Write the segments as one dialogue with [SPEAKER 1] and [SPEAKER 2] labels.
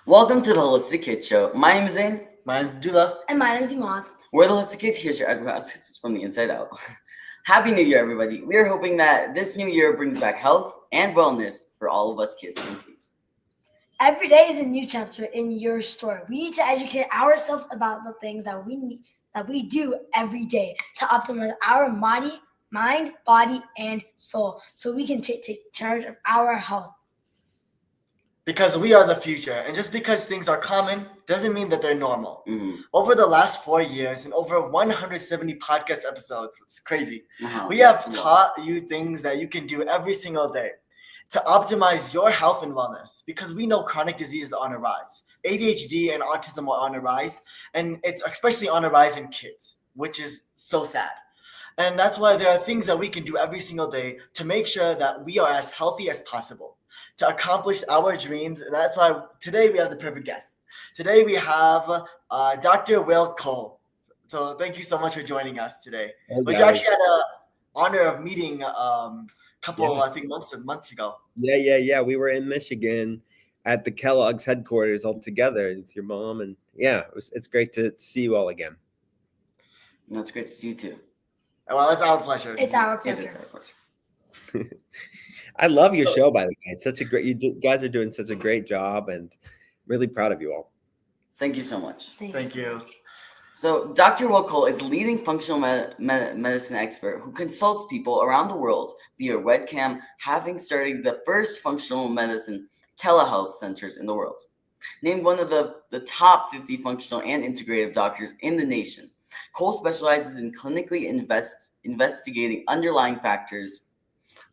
[SPEAKER 1] Welcome to the Holistic Kids Show. My name is Zane.
[SPEAKER 2] My name's Dula.
[SPEAKER 3] And my name is Imad.
[SPEAKER 1] We're the Holistic Kids. Here's your advice from the inside out. Happy New Year, everybody. We are hoping that this new year brings back health and wellness for all of us kids and teens.
[SPEAKER 3] Every day is a new chapter in your story. We need to educate ourselves about the things that we do every day to optimize our mind, body, and soul, so we can take charge of our health.
[SPEAKER 2] Because we are the future, and just because things are common doesn't mean that they're normal.
[SPEAKER 1] Mm-hmm.
[SPEAKER 2] Over the last 4 years and over 170 podcast episodes, which is crazy,
[SPEAKER 1] Uh-huh.
[SPEAKER 2] we have taught you things that you can do every single day to optimize your health and wellness, because we know chronic diseases are on a rise. ADHD and autism are on a rise, and it's especially on a rise in kids, which is so sad. And that's why there are things that we can do every single day to make sure that we are as healthy as possible, to accomplish our dreams. And that's why today we have the perfect guest. Today we have Dr. Will Cole. So thank you so much for joining us today. But you actually had the honor of meeting couple, I think, months ago.
[SPEAKER 4] Yeah. We were in Michigan at the Kellogg's headquarters all together with your mom. And it's great to see you all again.
[SPEAKER 1] No, it's great to see you too.
[SPEAKER 2] Well, it's our pleasure.
[SPEAKER 3] It's our
[SPEAKER 1] It
[SPEAKER 3] pleasure.
[SPEAKER 1] is our pleasure.
[SPEAKER 4] I love your show, by the way. It's such a great, you guys are doing such a great job, and really proud of you all.
[SPEAKER 1] Thank you so much.
[SPEAKER 2] Thank you.
[SPEAKER 1] So, Dr. Will Cole is a leading functional medicine expert who consults people around the world via webcam, having started the first functional medicine telehealth centers in the world. Named one of the top 50 functional and integrative doctors in the nation, Cole specializes in clinically investigating underlying factors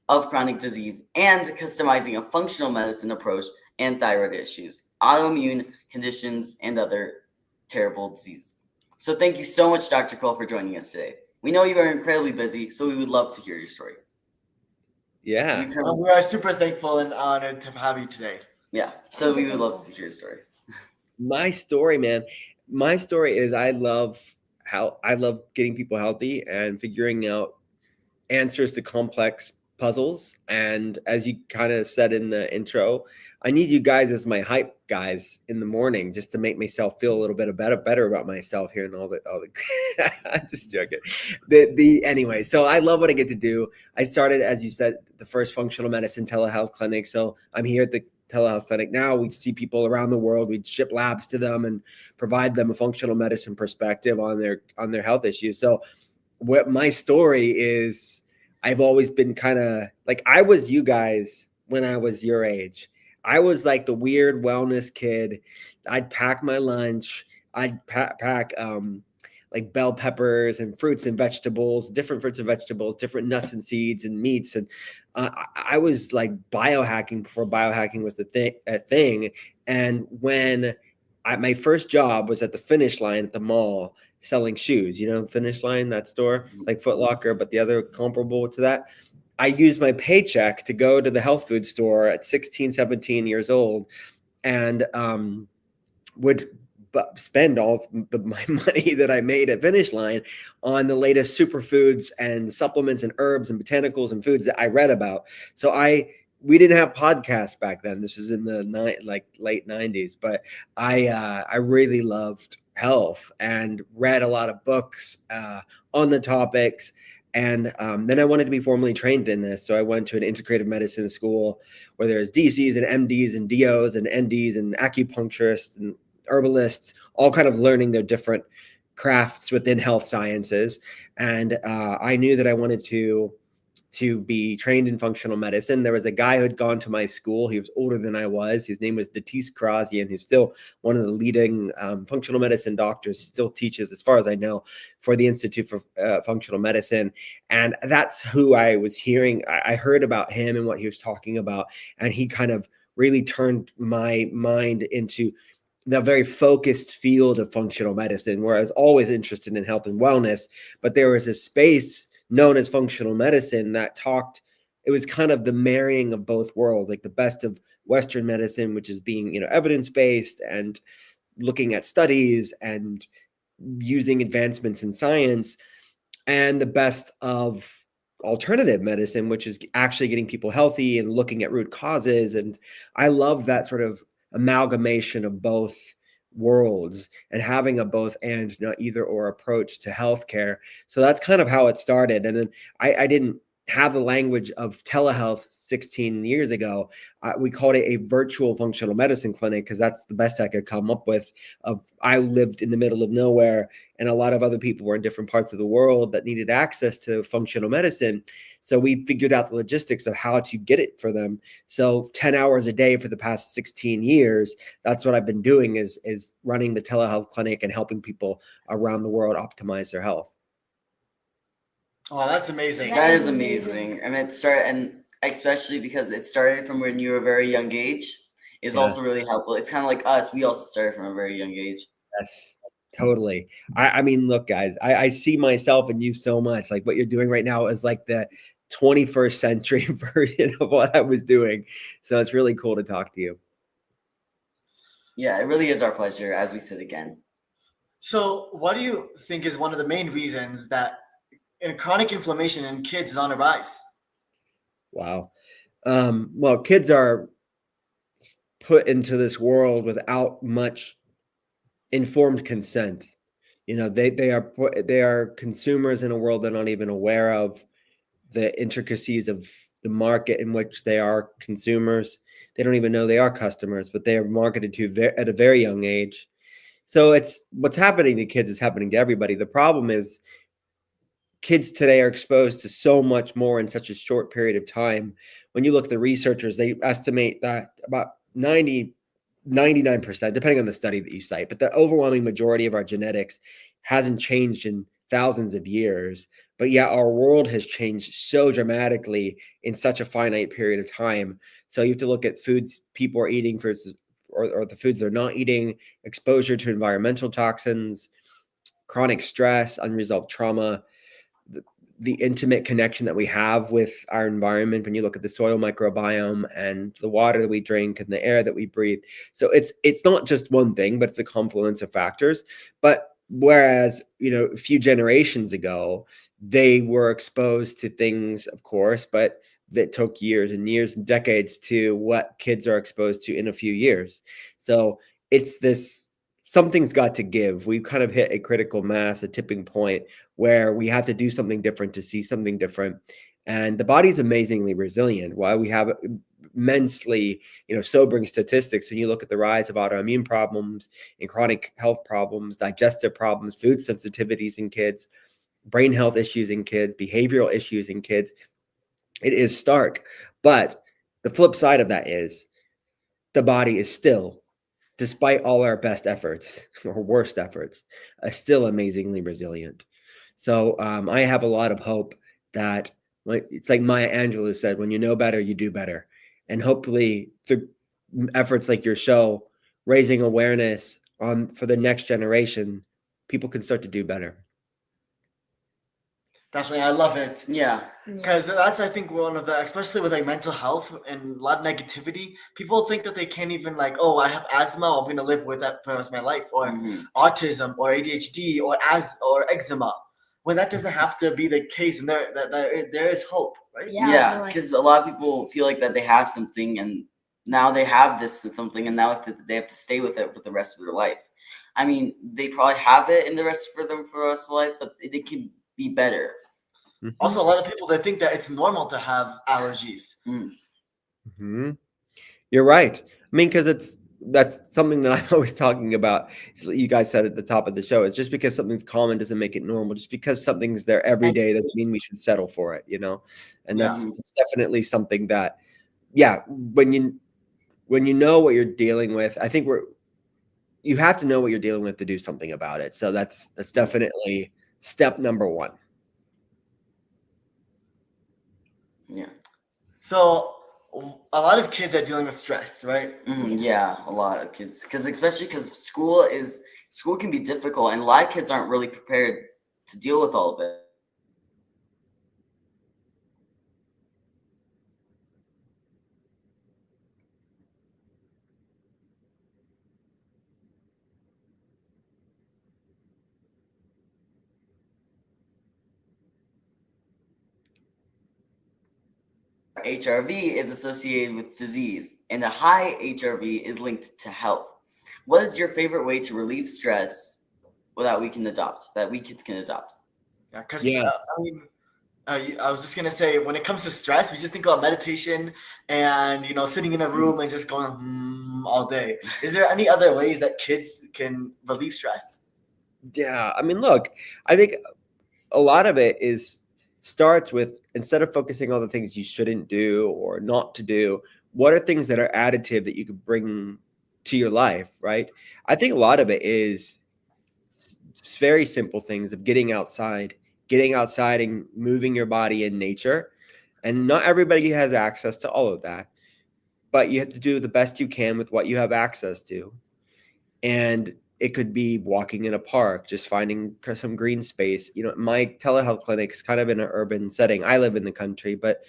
[SPEAKER 1] of chronic disease and customizing a functional medicine approach and thyroid issues, autoimmune conditions, and other terrible diseases. So thank you so much, Dr. Cole, for joining us today. We know you are incredibly busy, so we would love to hear your story.
[SPEAKER 4] Yeah.
[SPEAKER 2] We are super thankful and honored to have you today.
[SPEAKER 1] Yeah, so we would love to hear your story.
[SPEAKER 4] My story, man. My story is I love getting people healthy and figuring out answers to complex puzzles. And as you kind of said in the intro, I need you guys as my hype guys in the morning, just to make myself feel a little bit better about myself here and all the I'm just joking. Anyway, so I love what I get to do. I started, as you said, the first functional medicine telehealth clinic. So I'm here at the telehealth clinic now. We see people around the world. We ship labs to them and provide them a functional medicine perspective on their health issues. So what my story is, I've always been kind of like, I was you guys when I was your age. I was like the weird wellness kid. I'd pack my lunch. I'd pack like bell peppers and fruits and vegetables, different fruits and vegetables, different nuts and seeds and meats. And I was like biohacking before biohacking was a thing. And when my first job was at the Finish Line at the mall selling shoes, Finish Line, that store, like Foot Locker, but the other comparable to that. I used my paycheck to go to the health food store at 16, 17 years old and would spend all my money that I made at Finish Line on the latest superfoods and supplements and herbs and botanicals and foods that I read about. So we didn't have podcasts back then. This was in the late 90s, but I really loved health and read a lot of books on the topics. And then I wanted to be formally trained in this. So I went to an integrative medicine school where there's DCs and MDs and DOs and NDs and acupuncturists and herbalists, all kind of learning their different crafts within health sciences. And I knew that I wanted to be trained in functional medicine. There was a guy who had gone to my school. He was older than I was. His name was Datis Karazian, who's still one of the leading functional medicine doctors, still teaches, as far as I know, for the Institute for Functional Medicine. And that's who I was hearing. I heard about him and what he was talking about. And he kind of really turned my mind into the very focused field of functional medicine, where I was always interested in health and wellness, but there was a space known as functional medicine that it was kind of the marrying of both worlds, like the best of Western medicine, which is being, evidence-based and looking at studies and using advancements in science, and the best of alternative medicine, which is actually getting people healthy and looking at root causes. And I love that sort of amalgamation of both worlds and having a both and not either or approach to healthcare. So that's kind of how it started. And then I didn't have the language of telehealth 16 years ago. We called it a virtual functional medicine clinic because that's the best I could come up with. I lived in the middle of nowhere, and a lot of other people were in different parts of the world that needed access to functional medicine. So we figured out the logistics of how to get it for them. So 10 hours a day for the past 16 years, that's what I've been doing is running the telehealth clinic and helping people around the world optimize their health.
[SPEAKER 2] Oh, that's amazing.
[SPEAKER 3] That
[SPEAKER 1] That
[SPEAKER 3] is
[SPEAKER 1] is amazing. And especially because it started from when you were a very young age, is
[SPEAKER 4] Yeah.
[SPEAKER 1] also really helpful. It's kind of like us. We also started from a very young age.
[SPEAKER 4] Yes, totally. I mean, look, guys, I see myself in you so much. Like what you're doing right now is like the 21st century version of what I was doing. So it's really cool to talk to you.
[SPEAKER 1] Yeah, it really is our pleasure as we sit again.
[SPEAKER 2] So, what do you think is one of the main reasons that chronic inflammation in kids is on a rise?
[SPEAKER 4] Wow. Well, kids are put into this world without much informed consent. You know, they are consumers in a world they're not even aware of the intricacies of the market in which they are consumers. They don't even know they are customers, but they are marketed to at a very young age. So it's what's happening to kids is happening to everybody. The problem is kids today are exposed to so much more in such a short period of time. When you look at the researchers, they estimate that about 99%, depending on the study that you cite, but the overwhelming majority of our genetics hasn't changed in thousands of years. But yet our world has changed so dramatically in such a finite period of time. So you have to look at foods people are eating versus or the foods they're not eating, exposure to environmental toxins, chronic stress, unresolved trauma, the intimate connection that we have with our environment when you look at the soil microbiome and the water that we drink and the air that we breathe. So it's not just one thing, but it's a confluence of factors. But whereas, you know, a few generations ago, they were exposed to things, of course, but that took years and years and decades to what kids are exposed to in a few years. So it's this something's got to give. We've kind of hit a critical mass, a tipping point where we have to do something different to see something different. And the body's amazingly resilient. While we have immensely, sobering statistics when you look at the rise of autoimmune problems and chronic health problems, digestive problems, food sensitivities in kids, brain health issues in kids, behavioral issues in kids, it is stark. But the flip side of that is the body is still, despite all our best efforts or worst efforts, still amazingly resilient. So I have a lot of hope that, like, it's like Maya Angelou said, when you know better, you do better. And hopefully through efforts like your show, raising awareness for the next generation, people can start to do better.
[SPEAKER 2] Definitely, I love it.
[SPEAKER 1] Yeah.
[SPEAKER 2] Because that's, I think, one of the, especially with like mental health and a lot of negativity, people think that they can't even like, oh, I have asthma, I'm gonna live with that for the rest of my life, or autism, or ADHD, or eczema. When that doesn't have to be the case, and there is hope, right?
[SPEAKER 1] Yeah, because a lot of people feel like that they have something, and now they have this something, and now they have to stay with it for the rest of their life. I mean, they probably have it in the rest for the rest of life, but they can be better.
[SPEAKER 2] Also, a lot of people, they think that it's normal to have allergies.
[SPEAKER 4] You're right. I mean, because that's something that I'm always talking about. So you guys said at the top of the show, is just because something's common doesn't make it normal. Just because something's there every day doesn't mean we should settle for it, And that's definitely something that, when you know what you're dealing with, I think you have to know what you're dealing with to do something about it. So that's definitely step number one.
[SPEAKER 1] Yeah.
[SPEAKER 2] So a lot of kids are dealing with stress, right?
[SPEAKER 1] Yeah, a lot of kids, especially because school can be difficult, and a lot of kids aren't really prepared to deal with all of it. HRV is associated with disease, and a high HRV is linked to health. What is your favorite way to relieve stress that we kids can adopt?
[SPEAKER 2] Yeah, because
[SPEAKER 4] Yeah.
[SPEAKER 2] I mean, I was just gonna say, when it comes to stress, we just think about meditation and sitting in a room and just going all day. Is there any other ways that kids can relieve stress?
[SPEAKER 4] Yeah. I mean, look, I think a lot of it starts with, instead of focusing on the things you shouldn't do or not to do, what are things that are additive that you could bring to your life, right? I think a lot of it is very simple things of getting outside and moving your body in nature. And not everybody has access to all of that, but you have to do the best you can with what you have access to. And it could be walking in a park, just finding some green space. My telehealth clinic's kind of in an urban setting. I live in the country, but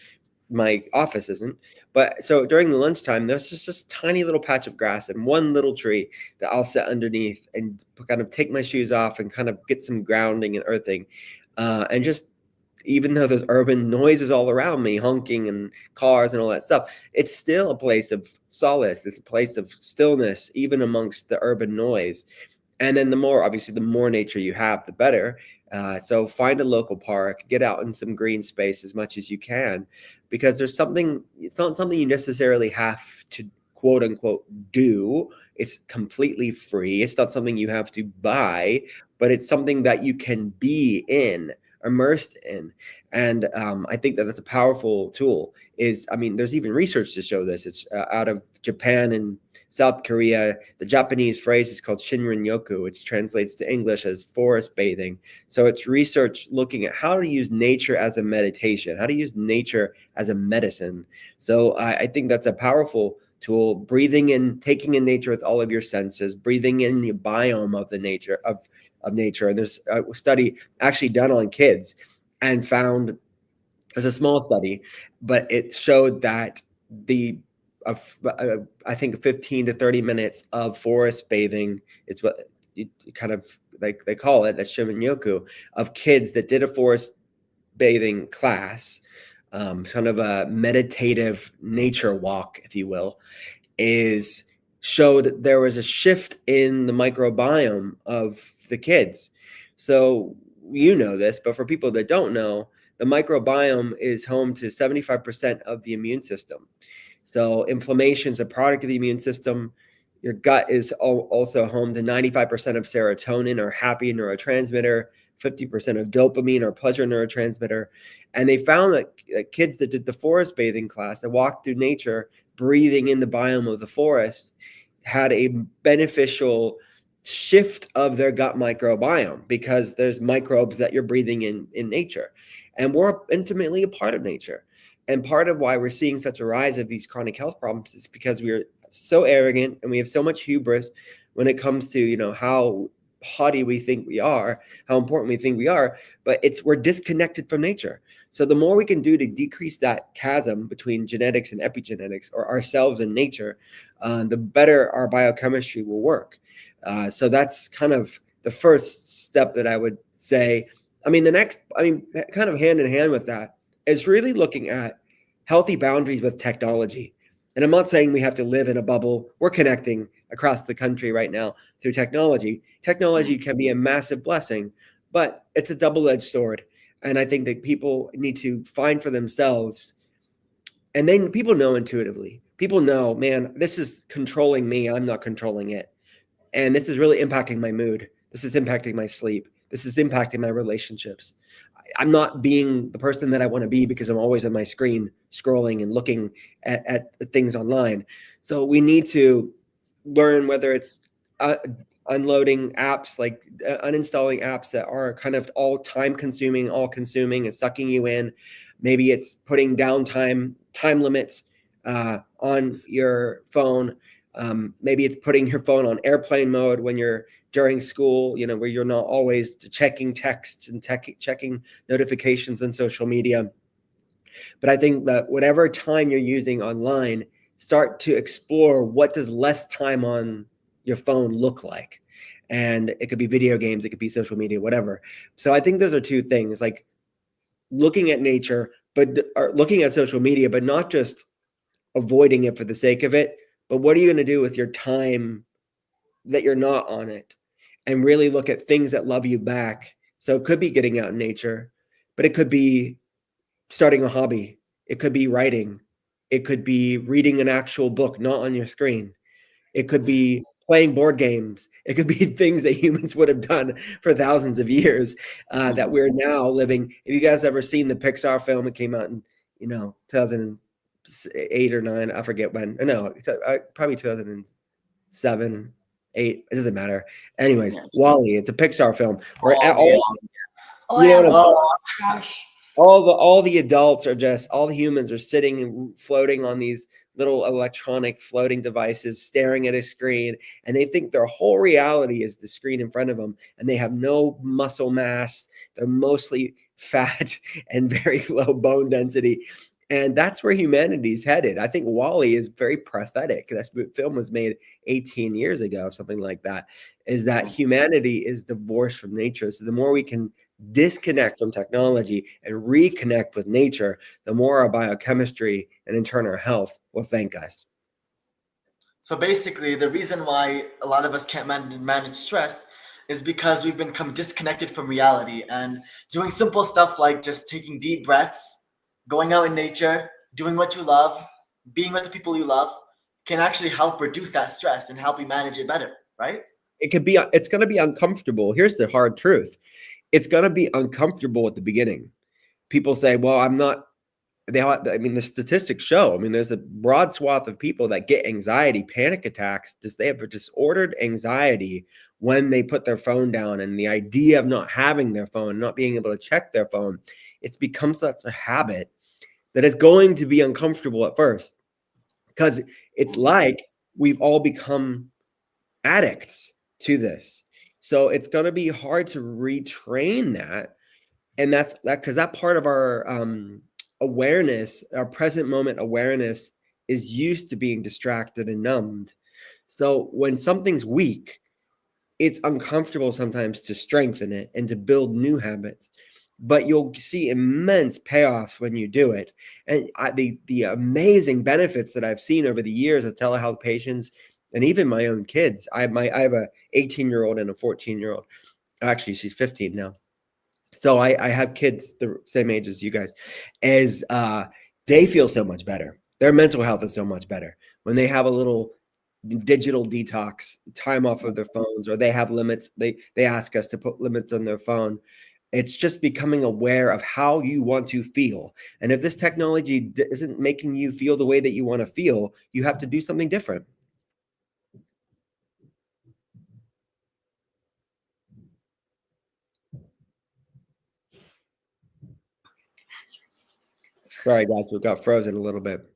[SPEAKER 4] my office isn't. But so during the lunchtime, there's just this tiny little patch of grass and one little tree that I'll sit underneath and kind of take my shoes off and kind of get some grounding and earthing. And just, even though there's urban noises all around me, honking and cars and all that stuff, it's still a place of solace. It's a place of stillness, even amongst the urban noise. And then the more nature you have, the better. So find a local park, get out in some green space as much as you can, because it's not something you necessarily have to quote unquote do. It's completely free. It's not something you have to buy, but it's something that you can be immersed in. And I think that's a powerful tool. There's even research to show this. It's out of Japan and South Korea. The Japanese phrase is called Shinrin-yoku, which translates to English as forest bathing. So it's research looking at how to use nature as a meditation, how to use nature as a medicine. So I think that's a powerful tool. Breathing in, taking in nature with all of your senses, breathing in the biome of the nature of nature. And there's a study actually done on kids and found, it's a small study, but it showed that I think 15 to 30 minutes of forest bathing is what you kind of, like they call it, that's Shinrin-yoku, of kids that did a forest bathing class, kind of a meditative nature walk, if you will, showed that there was a shift in the microbiome of the kids. So this, but for people that don't know, the microbiome is home to 75% of the immune system. So inflammation is a product of the immune system. Your gut is also home to 95% of serotonin, or happy neurotransmitter, 50% of dopamine, or pleasure neurotransmitter. And they found that kids that did the forest bathing class, that walked through nature, breathing in the biome of the forest, had a beneficial shift of their gut microbiome, because there's microbes that you're breathing in nature. And we're intimately a part of nature. And part of why we're seeing such a rise of these chronic health problems is because we're so arrogant and we have so much hubris when it comes to, how haughty we think we are, how important we think we are, but we're disconnected from nature. So the more we can do to decrease that chasm between genetics and epigenetics, or ourselves and nature, the better our biochemistry will work. So that's kind of the first step that I would say. The next, kind of hand in hand with that, is really looking at healthy boundaries with technology. And I'm not saying we have to live in a bubble. We're connecting across the country right now through technology. Technology can be a massive blessing, but it's a double-edged sword. And I think that people need to find for themselves, and then people know intuitively. People know, man, this is controlling me. I'm not controlling it. And this is really impacting my mood. This is impacting my sleep. This is impacting my relationships. I'm not being the person that I want to be because I'm always on my screen scrolling and looking at things online. So we need to learn, whether it's unloading apps, like uninstalling apps that are kind of all time consuming and sucking you in. Maybe it's putting time limits on your phone. Maybe it's putting your phone on airplane mode when you're during school, where you're not always checking texts and checking notifications on social media. But I think that whatever time you're using online, start to explore, what does less time on your phone look like? And it could be video games, it could be social media, whatever. So I think those are two things, like looking at nature, or looking at social media, but not just avoiding it for the sake of it. But what are you going to do with your time that you're not on it? And really look at things that love you back. So it could be getting out in nature, but it could be starting a hobby. It could be writing. It could be reading an actual book, not on your screen. It could be playing board games. It could be things that humans would have done for thousands of years that we're now living. Have you guys ever seen the Pixar film? It came out in 2008 or 9. I forget when. No, probably 2007, 8. It doesn't matter. Anyways,
[SPEAKER 1] Yes.
[SPEAKER 4] WALL-E. It's a Pixar film where
[SPEAKER 1] Oh,
[SPEAKER 3] Oh,
[SPEAKER 4] you know
[SPEAKER 3] yeah.
[SPEAKER 4] what I'm
[SPEAKER 2] Oh,
[SPEAKER 3] Gosh.
[SPEAKER 4] all the adults are just, all the humans are sitting and floating on these little electronic floating devices, staring at a screen, and they think their whole reality is the screen in front of them, and they have no muscle mass. They're mostly fat and very low bone density. And that's where humanity's headed. I think WALL-E is very prophetic. That film was made 18 years ago, something like that, is that humanity is divorced from nature. So the more we can disconnect from technology and reconnect with nature, the more our biochemistry and in turn our health will thank us.
[SPEAKER 2] so basically, the reason why a lot of us can't manage stress is because we've become disconnected from reality, and doing simple stuff like just taking deep breaths, going out in nature, doing what you love, being with the people you love can actually help reduce that stress and help you manage it better, right?
[SPEAKER 4] It's going to be uncomfortable. Here's the hard truth. It's going to be uncomfortable at the beginning. People say, well, I'm not, the statistics show, there's a broad swath of people that get anxiety, panic attacks. They have a disordered anxiety when they put their phone down, and the idea of not having their phone, not being able to check their phone, it's become such a habit that it's going to be uncomfortable at first, because it's like we've all become addicts to this. So it's going to be hard to retrain that. And that's because that part of our awareness, our present moment awareness, is used to being distracted and numbed. So when something's weak, it's uncomfortable sometimes to strengthen it and to build new habits. But you'll see immense payoffs when you do it. And the amazing benefits that I've seen over the years of telehealth patients, and even my own kids. I have a 18-year-old and a 14-year-old. Actually, she's 15 now. So I have kids the same age as you guys, as they feel so much better. Their mental health is so much better when they have a little digital detox, time off of their phones, or they have limits. They ask us to put limits on their phone. It's just becoming aware of how you want to feel. And if this technology isn't making you feel the way that you want to feel, you have to do something different. Sorry, guys, we got frozen a little bit.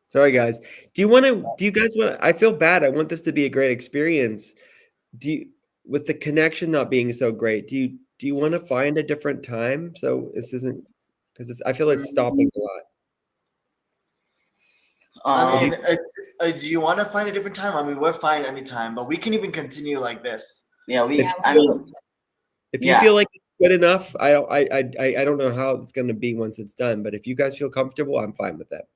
[SPEAKER 4] Sorry, guys. Do you guys want I feel bad. I want this to be a great experience. With the connection not being so great, do you want to find a different time? So this isn't, because I feel it's stopping a lot.
[SPEAKER 2] I mean, do you want to find a different time? I mean, we're fine anytime, but we can even continue like this.
[SPEAKER 1] Yeah,
[SPEAKER 4] If you feel like it's good enough, I don't know how it's going to be once it's done, but if you guys feel comfortable, I'm fine with that.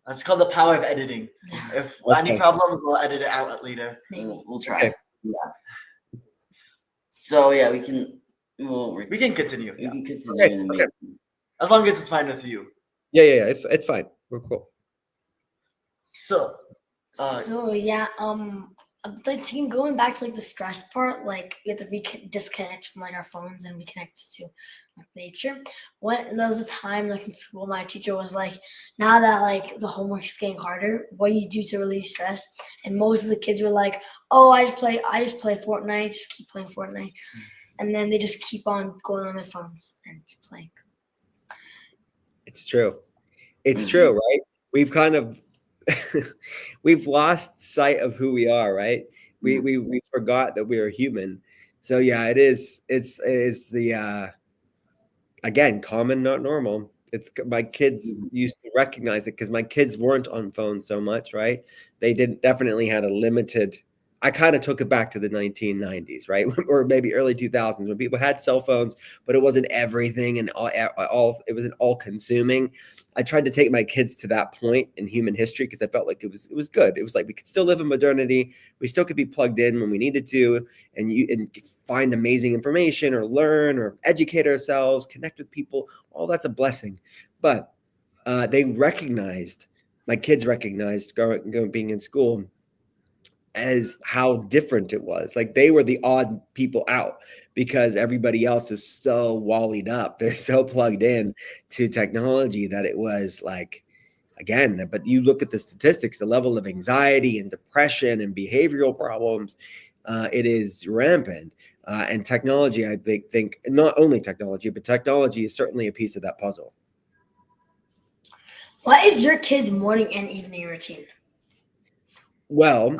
[SPEAKER 2] That's called the power of editing. If any problems, we'll edit it out later.
[SPEAKER 1] We'll try.
[SPEAKER 4] Okay.
[SPEAKER 1] Yeah. So yeah, we can
[SPEAKER 2] continue.
[SPEAKER 1] We can continue
[SPEAKER 4] Okay,
[SPEAKER 1] in a
[SPEAKER 4] okay.
[SPEAKER 1] minute.
[SPEAKER 2] As long as it's fine with you.
[SPEAKER 4] Yeah. It's fine. We're cool.
[SPEAKER 2] So,
[SPEAKER 3] yeah, going back to like the stress part, like we have to disconnect from like our phones and reconnect to like nature. There was a time like in school, my teacher was like, now that like the homework's getting harder, what do you do to relieve stress? And most of the kids were like, oh, I just play Fortnite, just keep playing Fortnite. And then they just keep on going on their phones and playing.
[SPEAKER 4] It's true. It's true, right? We've kind of we've lost sight of who we are, right? We forgot that we are human. So yeah, it's the again, common, not normal. It's my kids used to recognize it because my kids weren't on phones so much, right? They didn't definitely had a limited. I kind of took it back to the 1990s, right, or maybe early 2000s when people had cell phones, but it wasn't everything and all it wasn't all consuming. I tried to take my kids to that point in human history because I felt like it was good. It was like we could still live in modernity. We still could be plugged in when we needed to, and find amazing information or learn or educate ourselves, connect with people. All that's a blessing. But they recognized, my kids recognized being in school as how different it was. Like they were the odd people out because everybody else is so wallied up. They're so plugged in to technology that it was like, again, but you look at the statistics, the level of anxiety and depression and behavioral problems, it is rampant. And technology, I think not only technology, but technology is certainly a piece of that puzzle.
[SPEAKER 3] What is your kid's morning and evening routine?
[SPEAKER 4] Well,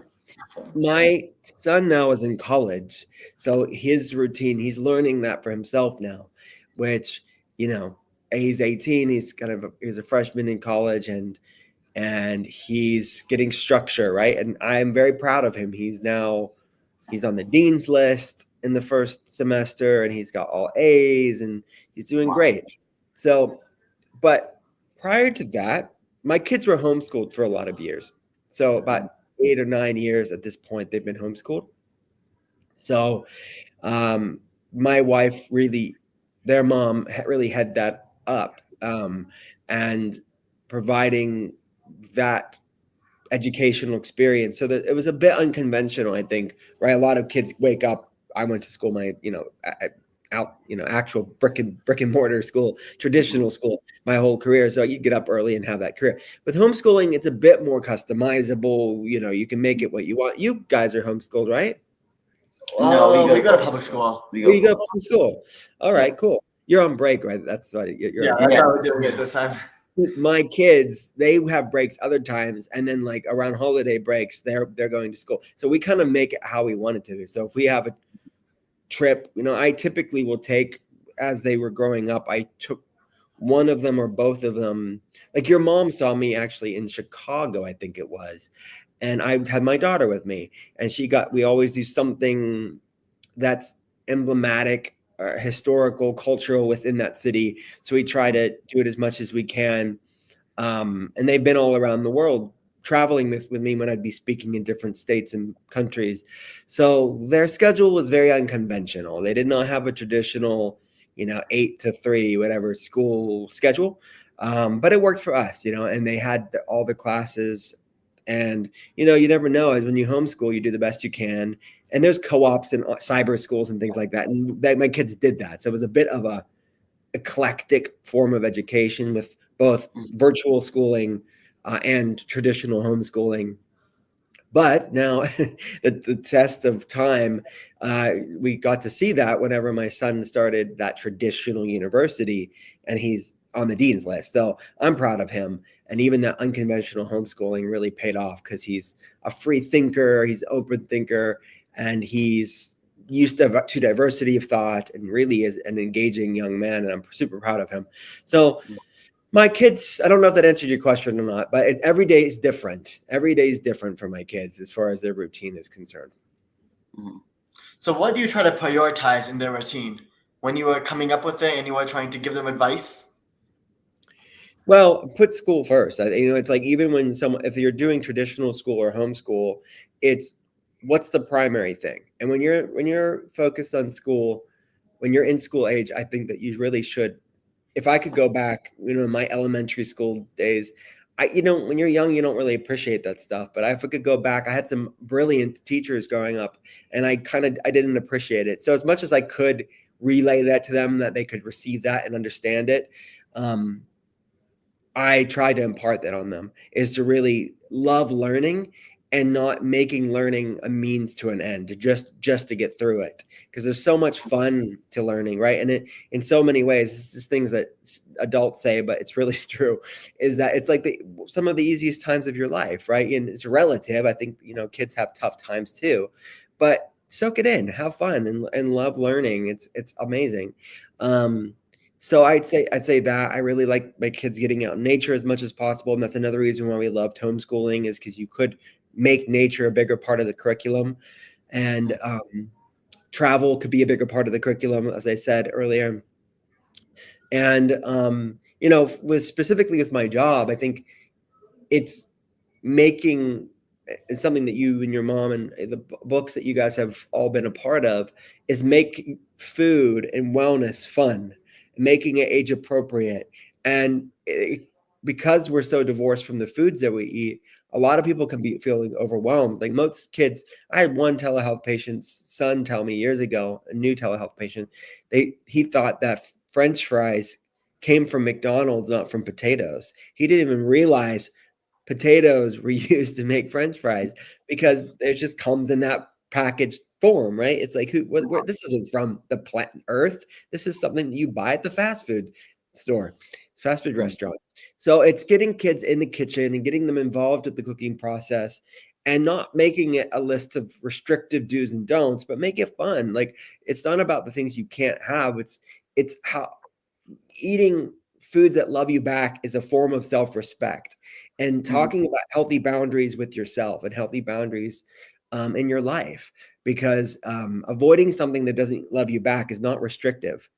[SPEAKER 4] my son now is in college, so his routine, he's learning that for himself now, which, he's 18, he's a freshman in college, and he's getting structure, right? And I'm very proud of him. He's on the dean's list in the first semester, and he's got all A's, and he's doing great. So, but prior to that, my kids were homeschooled for a lot of years. So about 8 or 9 years at this point, they've been homeschooled. So my wife their mom really had that up, and providing that educational experience. So that it was a bit unconventional, I think, right? A lot of kids wake up. I went to school, actual brick and mortar school, traditional school, my whole career. So you get up early and have that career. With homeschooling, it's a bit more customizable. You can make it what you want. You guys are homeschooled, right?
[SPEAKER 2] No, we go to public school.
[SPEAKER 4] You go to public school. All right, cool. You're on break, right? That's right.
[SPEAKER 2] That's how we're doing it this time.
[SPEAKER 4] My kids, they have breaks other times, and then like around holiday breaks, they're going to school. So we kind of make it how we want it to. So if we have a trip, I typically will take, as they were growing up, I took one of them or both of them. Like your mom saw me actually in Chicago, I think it was, and I had my daughter with me, and we always do something that's emblematic, historical, cultural within that city. So we try to do it as much as we can. And they've been all around the world traveling with me when I'd be speaking in different states and countries. So their schedule was very unconventional. They did not have a traditional, 8 to 3, whatever school schedule. But it worked for us, and they had all the classes. And, you never know. When you homeschool, you do the best you can. And there's co-ops and cyber schools and things like that. And my kids did that. So it was a bit of a eclectic form of education with both virtual schooling and traditional homeschooling. But now the test of time, we got to see that whenever my son started that traditional university, and he's on the dean's list. So I'm proud of him. And even that unconventional homeschooling really paid off because he's a free thinker, he's an open thinker, and he's used to diversity of thought and really is an engaging young man. And I'm super proud of him. So my kids, I don't know if that answered your question or not, but every day is different. Every day is different for my kids as far as their routine is concerned.
[SPEAKER 2] So what do you try to prioritize in their routine when you were coming up with it and you were trying to give them advice?
[SPEAKER 4] Well, put school first. It's like even when if you're doing traditional school or homeschool, it's what's the primary thing. And when you're focused on school, when you're in school age, I think that you really should. If I could go back, my elementary school days, when you're young, you don't really appreciate that stuff. But if I could go back, I had some brilliant teachers growing up, and I didn't appreciate it. So as much as I could relay that to them, that they could receive that and understand it, I try to impart that on them, is to really love learning and not making learning a means to an end, just to get through it. Because there's so much fun to learning, right? And it, in so many ways, this is things that adults say, but it's really true, is that it's like some of the easiest times of your life, right? And it's relative. I think, kids have tough times too. But soak it in, have fun, and love learning. It's amazing. So I'd say that I really like my kids getting out in nature as much as possible, and that's another reason why we loved homeschooling, is because you could make nature a bigger part of the curriculum, and travel could be a bigger part of the curriculum, as I said earlier. And with specifically with my job, I think it's making it's something that you and your mom and the books that you guys have all been a part of, is making food and wellness fun, making it age appropriate. And because we're so divorced from the foods that we eat, a lot of people can be feeling overwhelmed. Like most kids, I had one telehealth patient's son tell me years ago, a new telehealth patient, he thought that French fries came from McDonald's, not from potatoes. He didn't even realize potatoes were used to make French fries, because it just comes in that packaged form, right? It's like, this isn't from the planet Earth. This is something you buy at the fast food store, fast food restaurant. So it's getting kids in the kitchen and getting them involved with the cooking process, and not making it a list of restrictive do's and don'ts, but make it fun. Like, it's not about the things you can't have. It's how eating foods that love you back is a form of self-respect, and talking about healthy boundaries with yourself and healthy boundaries in your life, because avoiding something that doesn't love you back is not restrictive.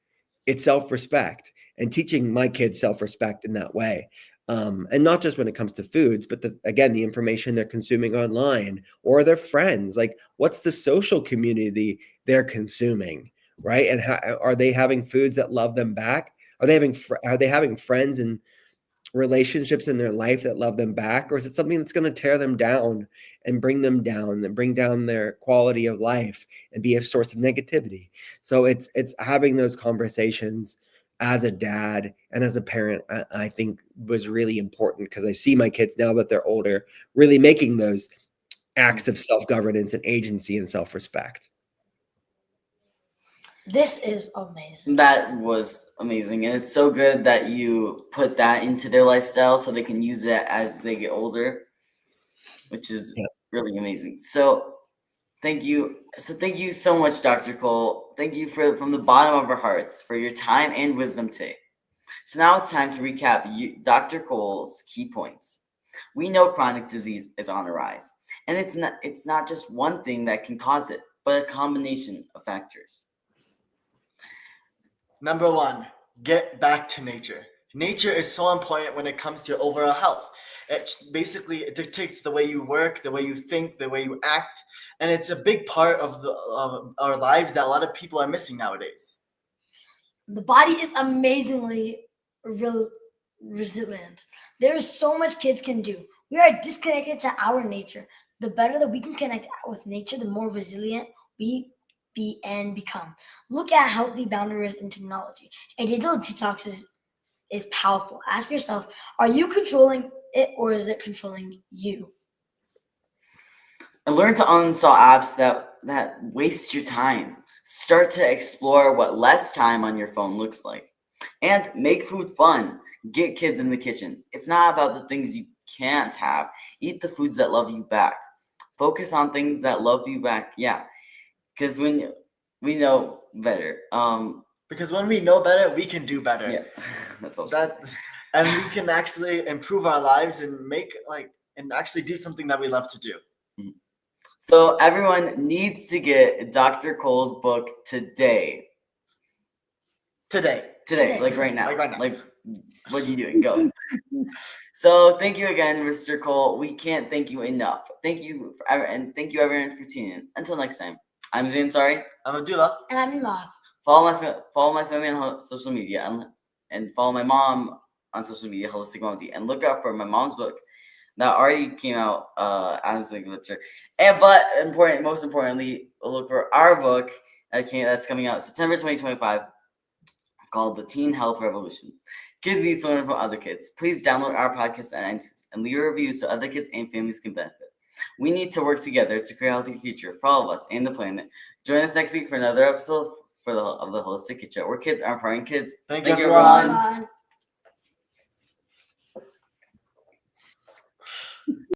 [SPEAKER 4] It's self-respect, and teaching my kids self-respect in that way. And not just when it comes to foods, but again, the information they're consuming online or their friends. Like, what's the social community they're consuming, right? And how, are they having foods that love them back? Are they having friends and relationships in their life that love them back, or is it something that's going to tear them down and bring them down and bring down their quality of life and be a source of negativity? So it's having those conversations as a dad and as a parent, I think was really important, because I see my kids now that they're older really making those acts of self-governance and agency and self-respect.
[SPEAKER 3] This is amazing.
[SPEAKER 1] That was amazing. And it's so good that you put that into their lifestyle so they can use it as they get older, which is really amazing. So thank you. So thank you so much, Dr. Cole. Thank you from the bottom of our hearts for your time and wisdom today. So now it's time to recap Dr. Cole's key points. We know chronic disease is on the rise, and it's not just one thing that can cause it, but a combination of factors.
[SPEAKER 2] Number one, get back to nature. Nature is so important when it comes to your overall health. It dictates the way you work, the way you think, the way you act, and it's a big part of our lives that a lot of people are missing nowadays.
[SPEAKER 3] The body is amazingly resilient. There is so much kids can do. We are disconnected to our nature. The better that we can connect with nature, the more resilient we be and become. Look at healthy boundaries in technology. A digital detox is powerful. Ask yourself, are you controlling it, or is it controlling you?
[SPEAKER 1] And learn to uninstall apps that waste your time. Start to explore what less time on your phone looks like. And make food fun. Get kids in the kitchen. It's not about the things you can't have. Eat the foods that love you back. Focus on things that love you back. Yeah. Because when we know better.
[SPEAKER 2] Because when we know better, we can do better.
[SPEAKER 1] Yes. That's all.
[SPEAKER 2] And we can actually improve our lives and and actually do something that we love to do.
[SPEAKER 1] So everyone needs to get Dr. Cole's book today.
[SPEAKER 2] Today.
[SPEAKER 1] Like right now.
[SPEAKER 2] Like right now.
[SPEAKER 1] Like, what are you doing? Go. So thank you again, Mr. Cole. We can't thank you enough. Thank you, and thank you everyone for tuning in. Until next time, I'm Zain. Sorry.
[SPEAKER 2] I'm Abdullah.
[SPEAKER 3] And I'm Imad.
[SPEAKER 1] Follow my family on social media and follow my mom on social media, Holistic Wellness, and look out for my mom's book that already came out, Adam's Literature. But most importantly, look for our book that's coming out September 2025, called The Teen Health Revolution. Kids need to learn from other kids. Please download our podcast on iTunes and leave a review so other kids and families can benefit. We need to work together to create a healthy future for all of us and the planet. Join us next week for another episode of the Holistic Kitchen, where kids are empowering kids.
[SPEAKER 2] Thank you, everyone.
[SPEAKER 3] Bye.